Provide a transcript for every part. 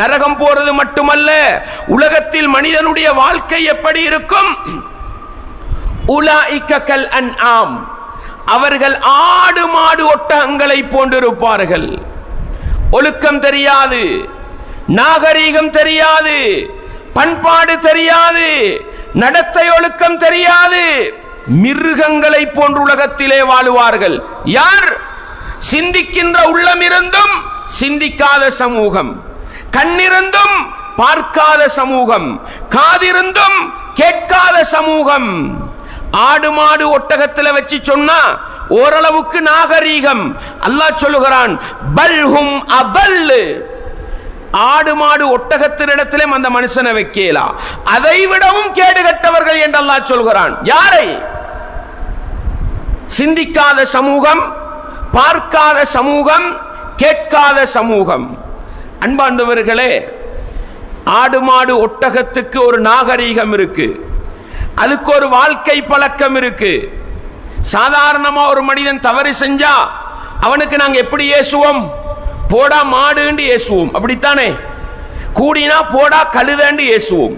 நரகம் போறது மட்டுமல்ல, உலகத்தில் மனிதனுடைய வாழ்க்கை எப்படி இருக்கும்? உலாயிக கல் அன்ஆம், அவர்கள் ஆடு மாடு ஒட்டகங்களை போன்றிருப்பார்கள். ஒழுக்கம் தெரியாது, நாகரீகம் தெரியாது, பண்பாடு தெரியாது, நடத்தை ஒழுக்கம் தெரியாது, மிருகங்களை போன்று உலகத்திலே வாழுவார்கள். யார்? சிந்திக்கின்ற உள்ளம் இருந்தும் சிந்திக்காத சமூகம், கண்ணிருந்தும் பார்க்காத சமூகம், காதிருந்தும் கேட்காத சமூகம். ஆடு மாடு ஒட்டகத்தில் வச்சு சொன்னா ஓரளவுக்கு நாகரீகம். அல்லாஹ் சொல்லுகிறான், பல்ஹும் அபல், ஆடு மாடு ஒட்டகத்தினிடத்திலே அந்த மனுஷனை வைக்கலாம், அதை விடவும் கேடுகட்டவர்கள் என்று அல்லாஹ் சொல்கிறான். யாரை? சிந்திக்காத சமூகம், பார்க்காத சமூகம், கேட்காத சமூகம். அன்பார்ந்தவர்களே, ஆடு மாடு ஒட்டகத்துக்கு ஒரு நாகரீகம் இருக்கு, அதுக்கு ஒரு வாழ்க்கை பழக்கம் இருக்கு. சாதாரணமா ஒரு மனிதன் தவறு செஞ்சா அவனுக்கு நாங்க எப்படி ஏசுவோம்? போடா மாடுன்னு ஏசுவோம், அப்படித்தானே? கூடினா போடா கழுதண்டு ஏசுவோம்.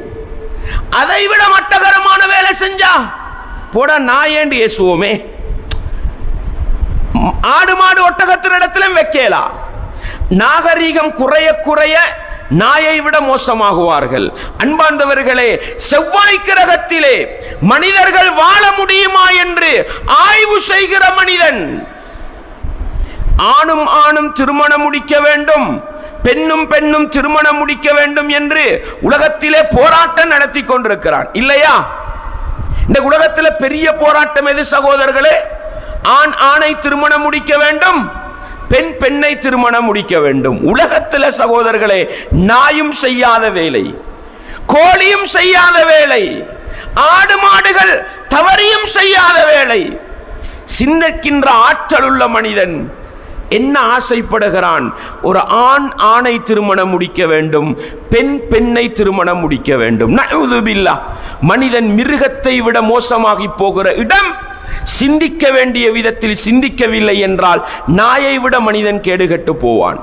அதை விட மட்டகரமான வேலை செஞ்சா போடா நாயேண்டு ஏசுவோமே. ஆடு மாடு ஒட்டகத்தின் இடத்திலும் வைக்கலாம். நாகரீகம் குறைய குறைய நாயை விட மோசமாகுவார்கள். அன்பார்ந்தவர்களே, செவ்வாய் கிரகத்திலே மனிதர்கள் வாழ முடியுமா என்று ஆய்வு செய்கிற மனிதன், ஆணும் ஆணும் திருமணம் முடிக்க வேண்டும், பெண்ணும் பெண்ணும் திருமணம் முடிக்க வேண்டும் என்று உலகத்திலே போராட்டம் நடத்தி கொண்டிருக்கிறான். இல்லையா? இந்த உலகத்தில் பெரிய போராட்டம் எது சகோதரர்களே? ஆண் ஆணை திருமணம் முடிக்க வேண்டும், பெண் பெண்ணை திருமணம் முடிக்க வேண்டும். உலகத்தில் சகோதரர்களே, நாயும் செய்யாத வேலை, கோழியும் செய்யாத வேலை, ஆடு மாடுகள் தவறியும் செய்யாத வேலை. சிந்திக்கின்ற ஆற்றல் உள்ள மனிதன் என்ன ஆசைப்படுகிறான்? ஒரு ஆண் ஆணை திருமணம் முடிக்க வேண்டும், பெண் பெண்ணை திருமணம் முடிக்க வேண்டும். நஊது பில்லாஹ். மனிதன் மிருகத்தை விட மோசமாகி போகிற இடம். சிந்திக்க வேண்டிய விதத்தில் சிந்திக்கவில்லை என்றால் நாயை விட மனிதன் கேடுகட்டு போவான்.